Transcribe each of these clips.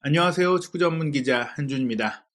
안녕하세요. 축구 전문 기자 한준입니다.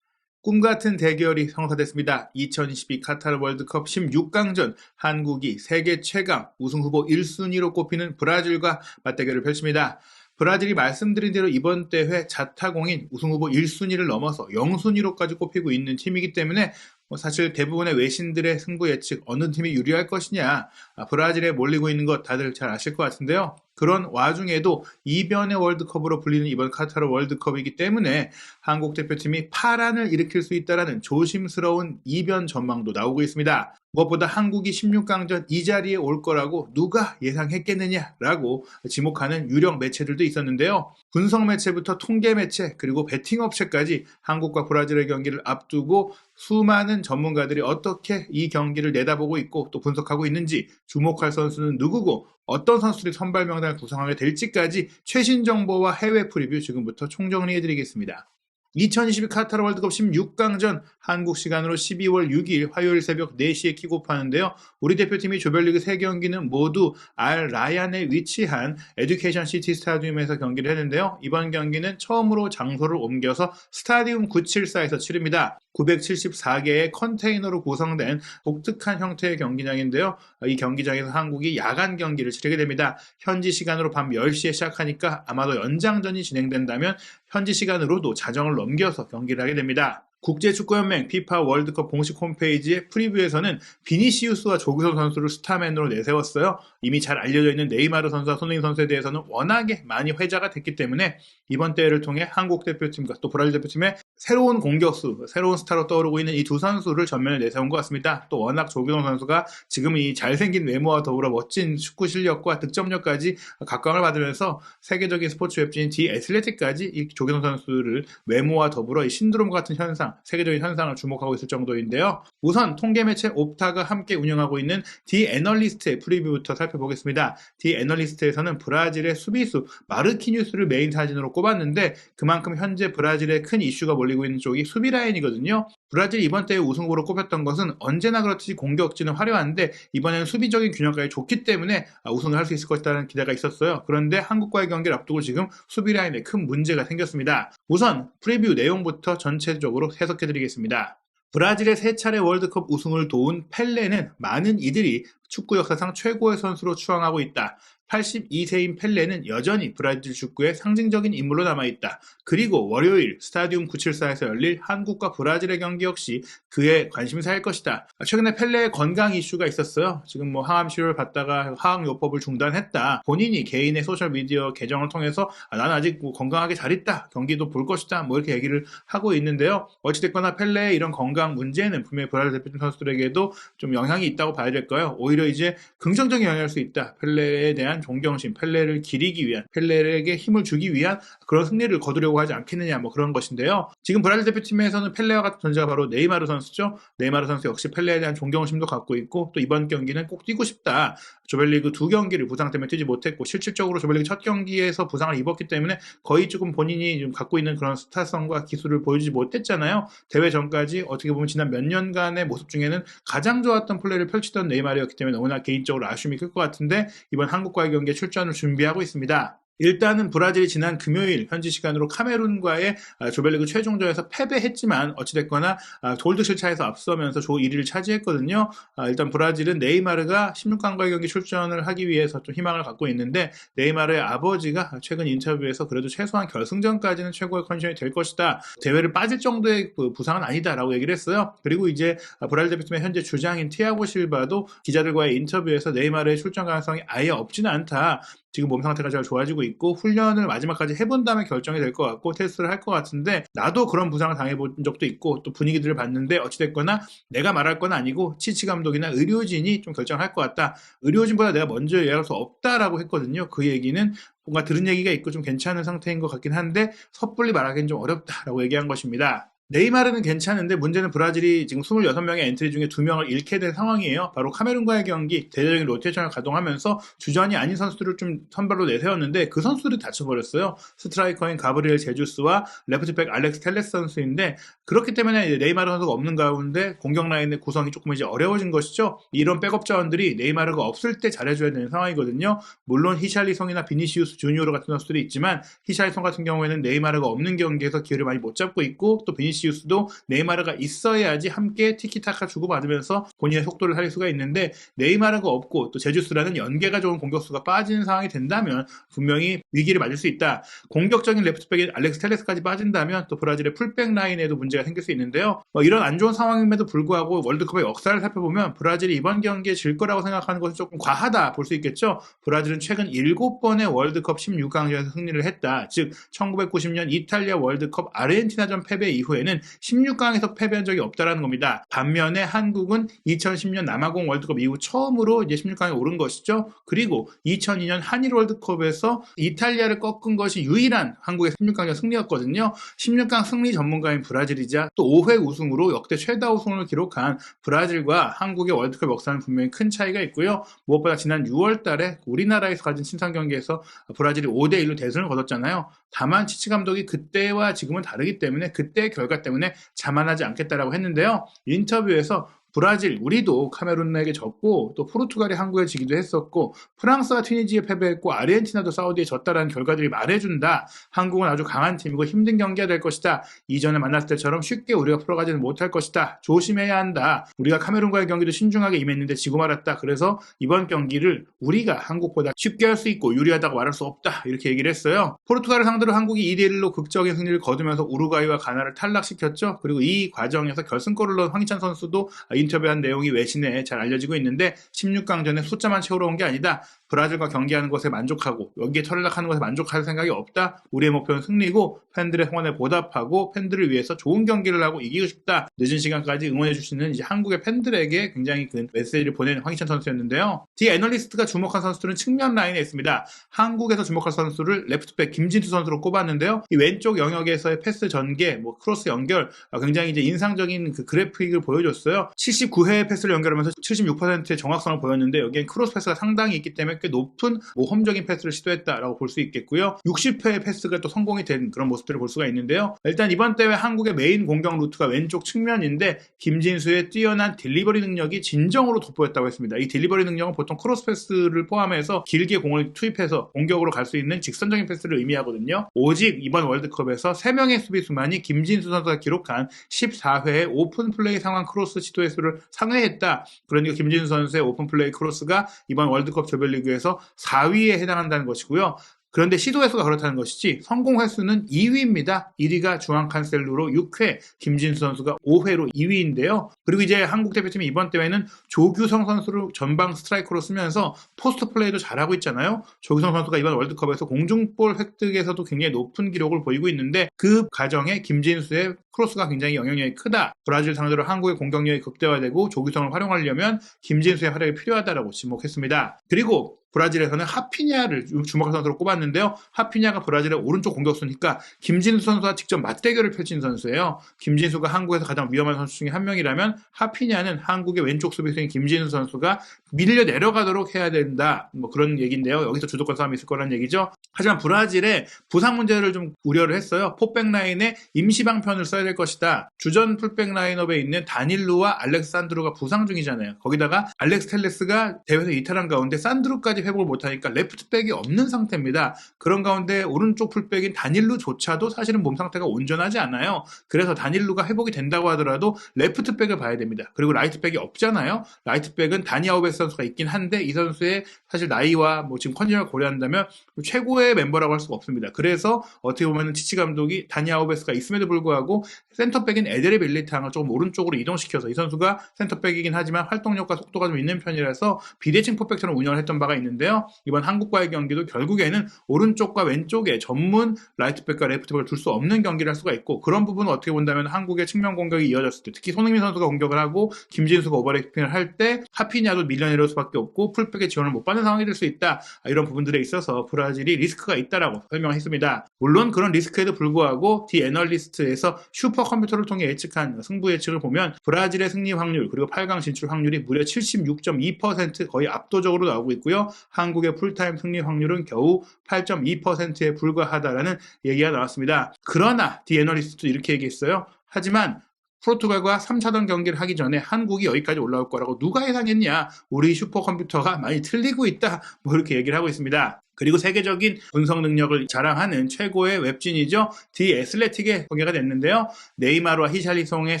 꿈같은 대결이 성사됐습니다. 2022 카타르 월드컵 16강전 한국이 세계 최강 우승 후보 1순위로 꼽히는 브라질과 맞대결을 펼칩니다. 브라질이 말씀드린 대로 이번 대회 자타공인 우승 후보 1순위를 넘어서 0순위로까지 꼽히고 있는 팀이기 때문에 사실 대부분의 외신들의 승부 예측 어느 팀이 유리할 것이냐 브라질에 몰리고 있는 것 다들 잘 아실 것 같은데요. 그런 와중에도 이변의 월드컵으로 불리는 이번 카타르 월드컵이기 때문에 한국 대표팀이 파란을 일으킬 수 있다는 조심스러운 이변 전망도 나오고 있습니다. 무엇보다 한국이 16강전 이 자리에 올 거라고 누가 예상했겠느냐라고 지목하는 유력 매체들도 있었는데요. 분석 매체부터 통계 매체 그리고 베팅 업체까지 한국과 브라질의 경기를 앞두고 수많은 전문가들이 어떻게 이 경기를 내다보고 있고 또 분석하고 있는지, 주목할 선수는 누구고 어떤 선수들이 선발 명단을 구성하게 될지까지 최신 정보와 해외 프리뷰 지금부터 총정리해드리겠습니다. 2022 카타르 월드컵 16강전 한국 시간으로 12월 6일 화요일 새벽 4시에 킥오프하는데요. 우리 대표팀이 조별리그 3경기는 모두 알 라얀에 위치한 에듀케이션 시티 스타디움에서 경기를 했는데요. 이번 경기는 처음으로 장소를 옮겨서 스타디움 974에서 치릅니다. 974개의 컨테이너로 구성된 독특한 형태의 경기장인데요. 이 경기장에서 한국이 야간 경기를 치르게 됩니다. 현지 시간으로 밤 10시에 시작하니까 아마도 연장전이 진행된다면 현지 시간으로도 자정을 넘겨서 경기를 하게 됩니다. 국제축구연맹 피파 월드컵 공식 홈페이지의 프리뷰에서는 비니시우스와 조규성 선수를 스타맨으로 내세웠어요. 이미 잘 알려져 있는 네이마르 선수와 손흥민 선수에 대해서는 워낙에 많이 회자가 됐기 때문에 이번 대회를 통해 한국 대표팀과 또 브라질 대표팀의 새로운 공격수, 새로운 스타로 떠오르고 있는 이 두 선수를 전면에 내세운 것 같습니다. 또 워낙 조규성 선수가 지금 이 잘생긴 외모와 더불어 멋진 축구 실력과 득점력까지 각광을 받으면서 세계적인 스포츠 웹진 디 애슬레틱까지 이 조규성 선수를 외모와 더불어 이 신드롬 같은 현상, 세계적인 현상을 주목하고 있을 정도인데요. 우선 통계 매체 옵타가 함께 운영하고 있는 디 애널리스트의 프리뷰부터 살펴보겠습니다. 디 애널리스트에서는 브라질의 수비수 마르키뉴스를 메인 사진으로 꼽았는데 그만큼 현재 브라질의 큰 이슈가 몰리고 있는 쪽이 수비 라인이거든요. 브라질이 이번 대회 우승 후보로 꼽혔던 것은 언제나 그렇듯이 공격진은 화려한데 이번에는 수비적인 균형까지 좋기 때문에 우승을 할 수 있을 것이라는 기대가 있었어요. 그런데 한국과의 경기를 앞두고 지금 수비 라인에 큰 문제가 생겼습니다. 우선 프리뷰 내용부터 전체적으로 해석해드리겠습니다. 브라질의 3차례 월드컵 우승을 도운 펠레는 많은 이들이 축구 역사상 최고의 선수로 추앙하고 있다. 82세인 펠레는 여전히 브라질 축구의 상징적인 인물로 남아있다. 그리고 월요일 스타디움 974에서 열릴 한국과 브라질의 경기 역시 그의 관심사일 것이다. 최근에 펠레의 건강 이슈가 있었어요. 지금 항암 치료를 받다가 화학요법을 중단했다. 본인이 개인의 소셜미디어 계정을 통해서 난 아직 건강하게 잘 있다. 경기도 볼 것이다. 이렇게 얘기를 하고 있는데요. 어찌됐거나 펠레의 이런 건강 문제는 분명히 브라질 대표팀 선수들에게도 좀 영향이 있다고 봐야 될까요? 오히려 이제 긍정적인 영향일 수 있다. 펠레에 대한 존경심, 펠레를 기리기 위한, 펠레에게 힘을 주기 위한 그런 승리를 거두려고 하지 않겠느냐 그런 것인데요. 지금 브라질 대표팀에서는 펠레와 같은 존재가 바로 네이마르 선수죠. 네이마르 선수 역시 펠레에 대한 존경심도 갖고 있고 또 이번 경기는 꼭 뛰고 싶다. 조별리그 2경기를 부상 때문에 뛰지 못했고 실질적으로 조별리그 첫 경기에서 부상을 입었기 때문에 거의 조금 본인이 좀 갖고 있는 그런 스타성과 기술을 보여주지 못했잖아요. 대회 전까지 어떻게 보면 지난 몇 년간의 모습 중에는 가장 좋았던 플레이를 펼치던 네이마르였기 때문에 너무나 개인적으로 아쉬움이 클 것 같은데 이번 한국과의 경기에 출전을 준비하고 있습니다. 일단은 브라질이 지난 금요일 현지 시간으로 카메룬과의 조별리그 최종전에서 패배했지만 어찌됐거나 골드 실차에서 앞서면서 조 1위를 차지했거든요. 일단 브라질은 네이마르가 16강과의 경기 출전을 하기 위해서 좀 희망을 갖고 있는데 네이마르의 아버지가 최근 인터뷰에서 그래도 최소한 결승전까지는 최고의 컨디션이 될 것이다. 대회를 빠질 정도의 부상은 아니다라고 얘기를 했어요. 그리고 이제 브라질 대표팀의 현재 주장인 티아고 실바도 기자들과의 인터뷰에서 네이마르의 출전 가능성이 아예 없지는 않다. 지금 몸 상태가 잘 좋아지고 있고 훈련을 마지막까지 해본 다음에 결정이 될 것 같고 테스트를 할 것 같은데 나도 그런 부상을 당해본 적도 있고 또 분위기들을 봤는데 어찌됐거나 내가 말할 건 아니고 치치 감독이나 의료진이 좀 결정할 것 같다. 의료진보다 내가 먼저 얘기할 수 없다라고 했거든요. 그 얘기는 뭔가 들은 얘기가 있고 좀 괜찮은 상태인 것 같긴 한데 섣불리 말하기는 좀 어렵다라고 얘기한 것입니다. 네이마르는 괜찮은데 문제는 브라질이 지금 26명의 엔트리 중에 2명을 잃게 된 상황이에요. 바로 카메룬과의 경기 대대적인 로테이션을 가동하면서 주전이 아닌 선수들을 좀 선발로 내세웠는데 그 선수들이 다쳐버렸어요. 스트라이커인 가브리엘 제주스와 레프트백 알렉스 텔레스 선수인데 그렇기 때문에 네이마르 선수가 없는 가운데 공격 라인의 구성이 조금 이제 어려워진 것이죠. 이런 백업 자원들이 네이마르가 없을 때 잘해줘야 되는 상황이거든요. 물론 히샬리송이나 비니시우스 주니오르 같은 선수들이 있지만 히샬리송 같은 경우에는 네이마르가 없는 경기에서 기회를 많이 못 잡고 있고 또 비니시우스도 네이마르가 있어야지 함께 티키타카 주고받으면서 본인의 속도를 살릴 수가 있는데 네이마르가 없고 또 제주스라는 연계가 좋은 공격수가 빠지는 상황이 된다면 분명히 위기를 맞을 수 있다. 공격적인 레프트백인 알렉스 텔레스까지 빠진다면 또 브라질의 풀백 라인에도 문제가 생길 수 있는데요. 이런 안 좋은 상황임에도 불구하고 월드컵의 역사를 살펴보면 브라질이 이번 경기에 질 거라고 생각하는 것은 조금 과하다 볼 수 있겠죠. 브라질은 최근 7번의 월드컵 16강전에서 승리를 했다. 즉 1990년 이탈리아 월드컵 아르헨티나전 패배 이후에는 16강에서 패배한 적이 없다라는 겁니다. 반면에 한국은 2010년 남아공 월드컵 이후 처음으로 이제 16강에 오른 것이죠. 그리고 2002년 한일 월드컵에서 이탈리아를 꺾은 것이 유일한 한국의 16강전 승리였거든요. 16강 승리 전문가인 브라질이자 또 5회 우승으로 역대 최다 우승을 기록한 브라질과 한국의 월드컵 역사는 분명히 큰 차이가 있고요. 무엇보다 지난 6월 달에 우리나라에서 가진 친선 경기에서 브라질이 5대1로 대승을 거뒀잖아요. 다만 치치 감독이 그때와 지금은 다르기 때문에 그때의 결과 때문에 자만하지 않겠다라고 했는데요. 인터뷰에서 브라질, 우리도 카메룬에게 졌고 또 포르투갈이 한국에 지기도 했었고 프랑스가 튀니지에 패배했고 아르헨티나도 사우디에 졌다라는 결과들이 말해준다. 한국은 아주 강한 팀이고 힘든 경기가 될 것이다. 이전에 만났을 때처럼 쉽게 우리가 풀어가지는 못할 것이다. 조심해야 한다. 우리가 카메룬과의 경기도 신중하게 임했는데 지고 말았다. 그래서 이번 경기를 우리가 한국보다 쉽게 할 수 있고 유리하다고 말할 수 없다. 이렇게 얘기를 했어요. 포르투갈을 상대로 한국이 2대1로 극적인 승리를 거두면서 우루과이와 가나를 탈락시켰죠. 그리고 이 과정에서 결승골을 넣은 황희찬 선수도 인터뷰한 내용이 외신에 잘 알려지고 있는데 16강전에 숫자만 채우러 온 게 아니다. 브라질과 경기하는 것에 만족하고 여기에 탈락하는 것에 만족할 생각이 없다. 우리의 목표는 승리고 팬들의 응원에 보답하고 팬들을 위해서 좋은 경기를 하고 이기고 싶다. 늦은 시간까지 응원해 주시는 이제 한국의 팬들에게 굉장히 큰 메시지를 보낸 황희찬 선수였는데요. 디 애널리스트가 주목한 선수들은 측면 라인에 있습니다. 한국에서 주목할 선수를 레프트백 김진수 선수로 꼽았는데요. 이 왼쪽 영역에서의 패스 전개, 크로스 연결 굉장히 이제 인상적인 그 그래픽을 보여줬어요. 79회의 패스를 연결하면서 76%의 정확성을 보였는데 여기엔 크로스 패스가 상당히 있기 때문에 꽤 높은 모험적인 패스를 시도했다라고 볼 수 있겠고요. 60회의 패스가 또 성공이 된 그런 모습들을 볼 수가 있는데요. 일단 이번 대회 한국의 메인 공격 루트가 왼쪽 측면인데 김진수의 뛰어난 딜리버리 능력이 진정으로 돋보였다고 했습니다. 이 딜리버리 능력은 보통 크로스 패스를 포함해서 길게 공을 투입해서 공격으로 갈 수 있는 직선적인 패스를 의미하거든요. 오직 이번 월드컵에서 3명의 수비수만이 김진수 선수가 기록한 14회의 오픈 플레이 상황 크로스 시도 횟수를 상회했다. 그러니까 김진수 선수의 오픈 플레이 크로스가 이번 월드컵 조별리그에서 4위에 해당한다는 것이고요. 그런데 시도 횟수가 그렇다는 것이지 성공 횟수는 2위입니다. 1위가 주앙 칸셀루로 6회, 김진수 선수가 5회로 2위인데요. 그리고 이제 한국 대표팀이 이번 대회는 조규성 선수를 전방 스트라이커로 쓰면서 포스트 플레이도 잘하고 있잖아요. 조규성 선수가 이번 월드컵에서 공중볼 획득에서도 굉장히 높은 기록을 보이고 있는데 그 과정에 김진수의 크로스가 굉장히 영향력이 크다. 브라질 상대로 한국의 공격력이 극대화되고 조규성을 활용하려면 김진수의 활약이 필요하다라고 지목했습니다. 그리고 브라질에서는 하피냐를 주목할 선수로 꼽았는데요. 하피냐가 브라질의 오른쪽 공격수니까 김진수 선수와 직접 맞대결을 펼친 선수예요. 김진수가 한국에서 가장 위험한 선수 중에 한 명이라면 하피냐는 한국의 왼쪽 수비수인 김진수 선수가 밀려 내려가도록 해야 된다. 그런 얘기인데요. 여기서 주도권 싸움이 있을 거라는 얘기죠. 하지만 브라질의 부상 문제를 좀 우려를 했어요. 포백 라인에 임시 방편을 써야 될 것이다. 주전 풀백 라인업에 있는 다닐루와 알렉스 산드루가 부상 중이잖아요. 거기다가 알렉스 텔레스가 대회에서 이탈한 가운데 산드루까지 회복을 못하니까 레프트백이 없는 상태입니다. 그런 가운데 오른쪽 풀백인 다닐루조차도 사실은 몸 상태가 온전하지 않아요. 그래서 다닐루가 회복이 된다고 하더라도 레프트백을 봐야 됩니다. 그리고 라이트백이 없잖아요. 라이트백은 다니 아우베스 선수가 있긴 한데 이 선수의 사실 나이와 지금 컨디션을 고려한다면 최고의 멤버라고 할 수가 없습니다. 그래서 어떻게 보면 치치 감독이 다니 아우베스가 있음에도 불구하고 센터백인 에데리 밀리탕을 조금 오른쪽으로 이동시켜서 이 선수가 센터백이긴 하지만 활동력과 속도가 좀 있는 편이라서 비대칭 포백처럼 운영을 했던 바가 있는데요. 이번 한국과의 경기도 결국에는 오른쪽과 왼쪽에 전문 라이트백과 레프트백을 둘 수 없는 경기를 할 수가 있고 그런 부분은 어떻게 본다면 한국의 측면 공격이 이어졌을 때 특히 손흥민 선수가 공격을 하고 김진수가 오버래핑을 할 때 하피냐도 밀려내릴 수밖에 없고 풀백의 지원을 못 받는 상황이 될 수 있다. 이런 부분들에 있어서 브라질이 리스크가 있다라고 설명했습니다. 물론 그런 리스크에도 불구하고 디 애널리스트에서 슈퍼컴퓨터를 통해 예측한 승부 예측을 보면 브라질의 승리 확률 그리고 8강 진출 확률이 무려 76.2% 거의 압도적으로 나오고 있고요. 한국의 풀타임 승리 확률은 겨우 8.2%에 불과하다라는 얘기가 나왔습니다. 그러나 디 애널리스트도 이렇게 얘기했어요. 하지만 포르투갈과 3차전 경기를 하기 전에 한국이 여기까지 올라올 거라고 누가 예상했냐. 우리 슈퍼컴퓨터가 많이 틀리고 있다. 뭐 이렇게 얘기를 하고 있습니다. 그리고 세계적인 분석 능력을 자랑하는 최고의 웹진이죠. 디 애슬레틱에 소개가 됐는데요. 네이마르와 히샬리송의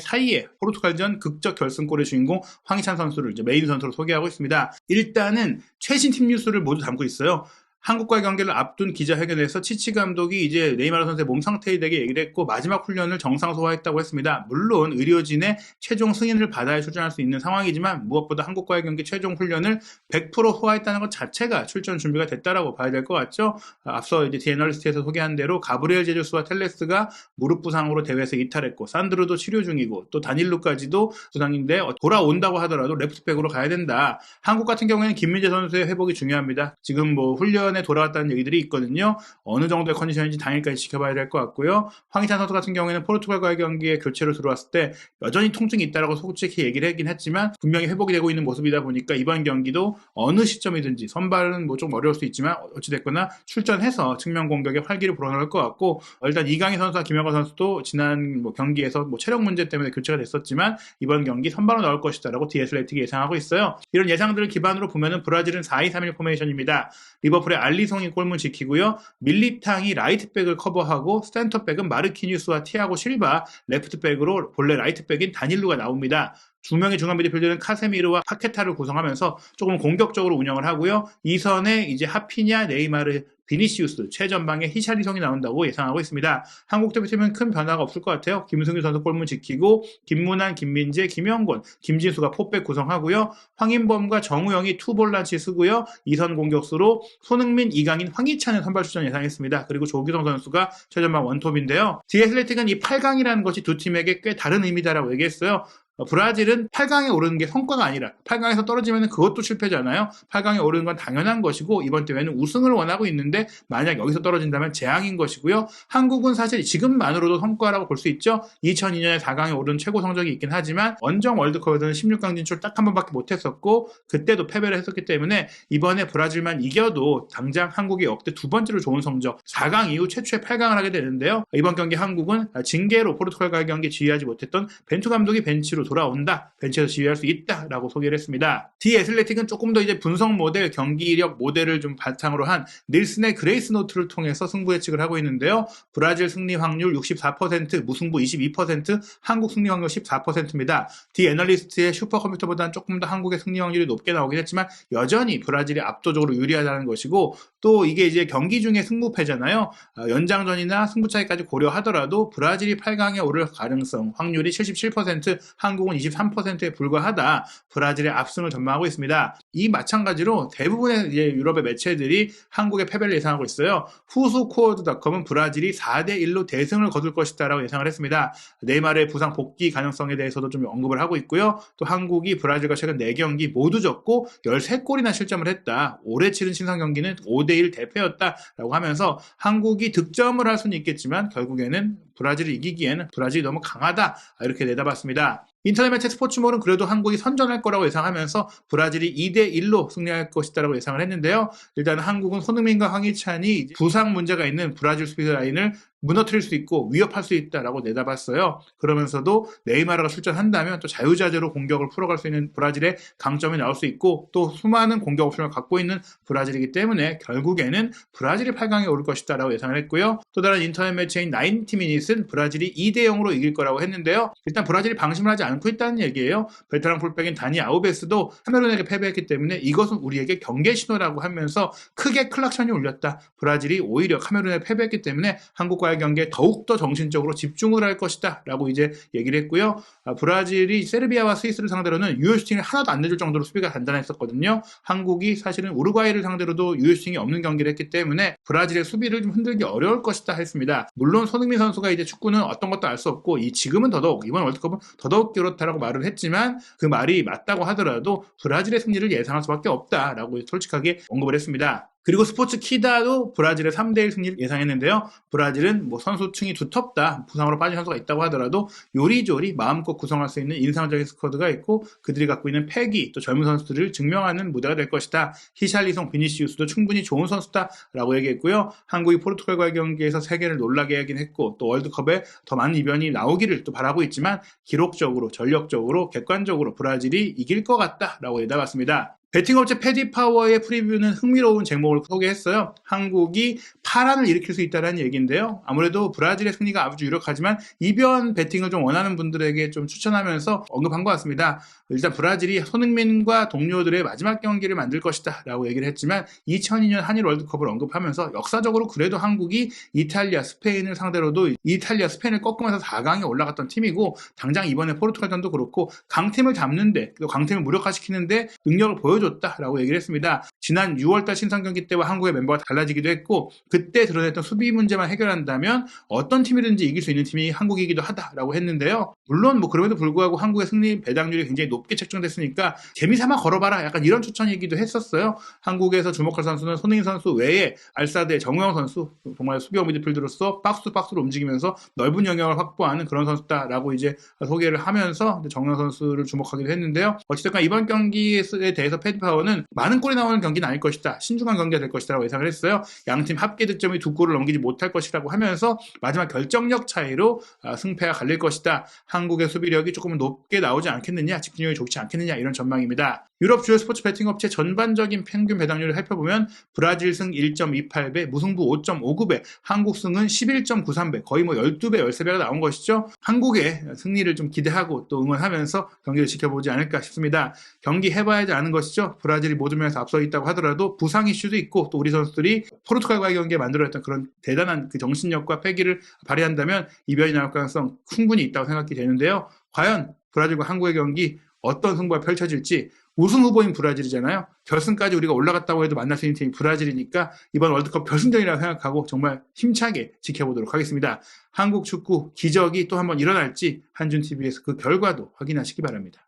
사이에 포르투갈전 극적 결승골의 주인공 황희찬 선수를 이제 메인 선수로 소개하고 있습니다. 일단은 최신 팀 뉴스를 모두 담고 있어요. 한국과의 경기를 앞둔 기자회견에서 치치 감독이 이제 네이마르 선수의 몸 상태에 대해 얘기를 했고 마지막 훈련을 정상 소화했다고 했습니다. 물론 의료진의 최종 승인을 받아야 출전할 수 있는 상황이지만 무엇보다 한국과의 경기 최종 훈련을 100% 소화했다는 것 자체가 출전 준비가 됐다라고 봐야 될 것 같죠. 앞서 이제 디 애널리스트에서 소개한 대로 가브리엘 제주스와 텔레스가 무릎 부상으로 대회에서 이탈했고 산드로도 치료 중이고 또 다닐루까지도 부상인데 돌아온다고 하더라도 레프트백으로 가야 된다. 한국 같은 경우에는 김민재 선수의 회복이 중요합니다. 지금 뭐 훈련에 돌아왔다는 얘기들이 있거든요. 어느 정도의 컨디션인지 당일까지 지켜봐야 될 것 같고요. 황희찬 선수 같은 경우에는 포르투갈과의 경기에 교체로 들어왔을 때 여전히 통증이 있다라고 솔직히 얘기를 하긴 했지만 분명히 회복이 되고 있는 모습이다 보니까 이번 경기도 어느 시점이든지 선발은 뭐 좀 어려울 수 있지만 어찌됐거나 출전해서 측면 공격에 활기를 불어넣을 것 같고 일단 이강인 선수와 김영건 선수도 지난 경기에서 체력 문제 때문에 교체가 됐었지만 이번 경기 선발로 나올 것이다라고 디 애슬레틱이 예상하고 있어요. 이런 예상들을 기반으로 보면은 브라질은 4-2-3-1 포메이션입니다. 리버풀의 알리송이 골문 지키고요. 밀리탕이 라이트백을 커버하고 센터백은 마르키뉴스와 티아고 실바, 레프트백으로 본래 라이트백인 다닐루가 나옵니다. 두 명의 중앙 미드필더는 카세미르와 파케타를 구성하면서 조금 공격적으로 운영을 하고요. 2선에 이제 하피냐, 네이마르, 비니시우스, 최전방에 히샬리송이 나온다고 예상하고 있습니다. 한국 대표팀은 큰 변화가 없을 것 같아요. 김승규 선수 골문 지키고 김문환, 김민재, 김영권, 김진수가 포백 구성하고요. 황인범과 정우영이 투볼란치 쓰고요. 2선 공격수로 손흥민, 이강인, 황희찬의 선발 출전 예상했습니다. 그리고 조규성 선수가 최전방 원톱인데요. 디 애슬레틱은 이 8강이라는 것이 두 팀에게 꽤 다른 의미다라고 얘기했어요. 브라질은 8강에 오르는 게 성과가 아니라 8강에서 떨어지면 그것도 실패잖아요. 8강에 오르는 건 당연한 것이고 이번 대회는 우승을 원하고 있는데 만약 여기서 떨어진다면 재앙인 것이고요. 한국은 사실 지금만으로도 성과라고 볼 수 있죠. 2002년에 4강에 오른 최고 성적이 있긴 하지만 원정 월드컵에서는 16강 진출 딱 한 번밖에 못했었고 그때도 패배를 했었기 때문에 이번에 브라질만 이겨도 당장 한국이 역대 두 번째로 좋은 성적 4강 이후 최초의 8강을 하게 되는데요. 이번 경기 한국은 징계로 포르투갈과의 경기에 지휘하지 못했던 벤투 감독이 벤치로 돌아온다. 벤치에서 지휘할 수 있다라고 소개를 했습니다. 디 애슬레틱은 조금 더 이제 분석 모델, 경기력 모델을 좀 바탕으로 한 닐슨의 그레이스 노트를 통해서 승부 예측을 하고 있는데요. 브라질 승리 확률 64%, 무승부 22%, 한국 승리 확률 14%입니다. 디 애널리스트의 슈퍼컴퓨터보다는 조금 더 한국의 승리 확률이 높게 나오긴 했지만 여전히 브라질이 압도적으로 유리하다는 것이고 또 이게 이제 경기 중에 승부패잖아요. 연장전이나 승부차이까지 고려하더라도 브라질이 8강에 오를 가능성 확률이 77%, 한국은 23%에 불과하다. 브라질의 압승을 전망하고 있습니다. 이 마찬가지로 대부분의 이제 유럽의 매체들이 한국의 패배를 예상하고 있어요. 후수코어드닷컴은 브라질이 4-1로 대승을 거둘 것이다라고 예상을 했습니다. 네이마르의 부상 복귀 가능성에 대해서도 좀 언급을 하고 있고요. 또 한국이 브라질과 최근 4경기 모두 졌고 13골이나 실점을 했다. 올해 치른 친선 경기는 5-1 대패였다라고 하면서 한국이 득점을 할 수는 있겠지만 결국에는 브라질을 이기기에는 브라질이 너무 강하다. 이렇게 내다봤습니다. 인터넷 매체 스포츠몰은 그래도 한국이 선전할 거라고 예상하면서 브라질이 2-1로 승리할 것이다라고 예상을 했는데요. 일단 한국은 손흥민과 황희찬이 부상 문제가 있는 브라질 수비 라인을 무너뜨릴 수 있고 위협할 수 있다라고 내다봤어요. 그러면서도 네이마르가 출전한다면 또 자유자재로 공격을 풀어갈 수 있는 브라질의 강점이 나올 수 있고 또 수많은 공격 옵션을 갖고 있는 브라질이기 때문에 결국에는 브라질이 8강에 오를 것이다라고 예상을 했고요. 또 다른 인터넷 매체인 90미닛은 브라질이 2-0으로 이길 거라고 했는데요. 일단 브라질이 방심을 하지 않고 있다는 얘기예요. 베테랑 풀백인 다니 아우베스도 카메룬에게 패배했기 때문에 이것은 우리에게 경계 신호라고 하면서 크게 클락션이 울렸다. 브라질이 오히려 카메룬에 패배했기 때문에 한국과의 경기에 더욱더 정신적으로 집중을 할 것이다 라고 이제 얘기를 했고요. 브라질이 세르비아와 스위스를 상대로는 유효슈팅을 하나도 안 내줄 정도로 수비가 단단했었거든요. 한국이 사실은 우루과이를 상대로도 유효슈팅이 없는 경기를 했기 때문에 브라질의 수비를 좀 흔들기 어려울 것이다 했습니다. 물론 손흥민 선수가 이제 축구는 어떤 것도 알 수 없고 지금은 더더욱 이번 월드컵은 더더욱 그렇다라고 말을 했지만 그 말이 맞다고 하더라도 브라질의 승리를 예상할 수밖에 없다라고 솔직하게 언급을 했습니다. 그리고 스포츠 키다도 브라질의 3대1 승리를 예상했는데요. 브라질은 뭐 선수층이 두텁다, 부상으로 빠진 선수가 있다고 하더라도 요리조리 마음껏 구성할 수 있는 인상적인 스쿼드가 있고 그들이 갖고 있는 패기, 또 젊은 선수들을 증명하는 무대가 될 것이다. 히샬리송, 비니시우스도 충분히 좋은 선수다라고 얘기했고요. 한국이 포르투갈과의 경기에서 세계를 놀라게 하긴 했고 또 월드컵에 더 많은 이변이 나오기를 또 바라고 있지만 기록적으로, 전력적으로, 객관적으로 브라질이 이길 것 같다라고 내다봤습니다. 베팅업체 패디파워의 프리뷰는 흥미로운 제목을 소개했어요. 한국이 파란을 일으킬 수 있다는 얘기인데요. 아무래도 브라질의 승리가 아주 유력하지만 이변 베팅을 좀 원하는 분들에게 좀 추천하면서 언급한 것 같습니다. 일단 브라질이 손흥민과 동료들의 마지막 경기를 만들 것이다 라고 얘기를 했지만 2002년 한일 월드컵을 언급하면서 역사적으로 그래도 한국이 이탈리아, 스페인을 상대로도 이탈리아, 스페인을 꺾으면서 4강에 올라갔던 팀이고 당장 이번에 포르투갈전도 그렇고 강팀을 잡는데 또 강팀을 무력화시키는데 능력을 보여줬다라고 얘기를 했습니다. 지난 6월달 신상 경기 때와 한국의 멤버가 달라지기도 했고 그때 드러냈던 수비 문제만 해결한다면 어떤 팀이든지 이길 수 있는 팀이 한국이기도 하다라고 했는데요. 물론 뭐 그럼에도 불구하고 한국의 승리 배당률이 굉장히 높게 책정됐으니까 재미삼아 걸어봐라 약간 이런 추천이기도 했었어요. 한국에서 주목할 선수는 손흥민 선수 외에 알사드의 정우영 선수 정말 수비형 미드필더로서 박스로 움직이면서 넓은 영역을 확보하는 그런 선수다라고 이제 소개를 하면서 정우영 선수를 주목하기도 했는데요. 어찌됐건 이번 경기에 대해서 패디파워는 많은 골이 나오는 경기는 아닐 것이다. 신중한 경기가 될 것이다 라고 예상을 했어요. 양팀 합계 득점이 2골을 넘기지 못할 것이라고 하면서 마지막 결정력 차이로 승패가 갈릴 것이다. 한국의 수비력이 조금 높게 나오지 않겠느냐, 집중력이 좋지 않겠느냐 이런 전망입니다. 유럽 주요 스포츠 베팅 업체 전반적인 평균 배당률을 살펴보면 브라질 승 1.28배, 무승부 5.59배, 한국 승은 11.93배, 거의 뭐 12배, 13배가 나온 것이죠. 한국의 승리를 좀 기대하고 또 응원하면서 경기를 지켜보지 않을까 싶습니다. 경기 해봐야지 아는 것이죠. 브라질이 모든 면에서 앞서 있다고 하더라도 부상 이슈도 있고 또 우리 선수들이 포르투갈과의 경기에 만들어냈던 그런 대단한 그 정신력과 패기를 발휘한다면 이변이 나올 가능성 충분히 있다고 생각이 되는데요. 과연 브라질과 한국의 경기 어떤 승부가 펼쳐질지 우승 후보인 브라질이잖아요. 결승까지 우리가 올라갔다고 해도 만날 수 있는 팀이 브라질이니까 이번 월드컵 결승전이라고 생각하고 정말 힘차게 지켜보도록 하겠습니다. 한국 축구 기적이 또 한번 일어날지 한준TV에서 그 결과도 확인하시기 바랍니다.